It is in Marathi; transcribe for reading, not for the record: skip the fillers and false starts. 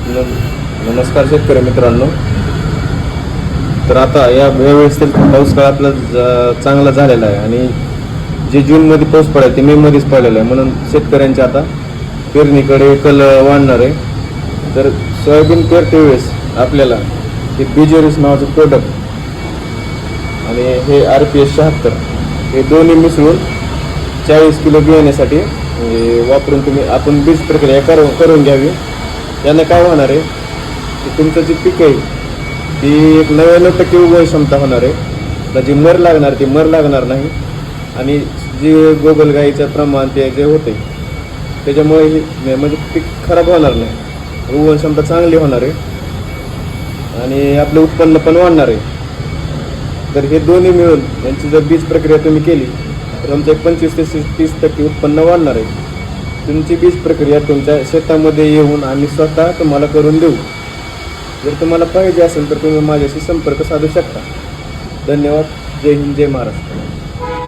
नमस्कार शेतकरी मित्रांनो. तर आता यावेळेस पाऊस काळ आपला चांगला झालेला आहे आणि जे जूनमध्ये पाऊस पडायचा ते मेमध्येच पडलेला आहे, म्हणून शेतकऱ्यांच्या आता पेरणीकडे कल वाढणार आहे. तर सोयाबीन पेरते वेळेस आपल्याला हे बिजोरिस नावाचं प्रोडक्ट आणि हे RPS 76 हे दोन्ही मिसळून 40 किलो बियाण्यासाठी वापरून आपण बीज प्रक्रिया करून घ्यावी. यानं काय होणार आहे की तुमचं जे पीक आहे ती एक 99% उगवण क्षमता होणार आहे. जी मर लागणार ती मर लागणार नाही आणि जे गोगलगाईचं प्रमाण ते जे होते त्याच्यामुळे म्हणजे पीक खराब होणार नाही, उगवण क्षमता चांगली होणार आहे आणि आपलं उत्पन्न पण वाढणार आहे. तर हे दोन्ही मिळून यांची जर बीज प्रक्रिया तुम्ही केली तर तुमचं 25 ते 30% उत्पन्न वाढणार आहे. तुमची बीज प्रक्रिया तुमच्या शेतामध्ये येऊन आम्ही स्वतः तुम्हाला करून देऊ. जर तुम्हाला पाहिजे असेल तर तुम्ही माझ्याशी संपर्क साधू शकता. धन्यवाद. जय हिंद, जय महाराष्ट्र.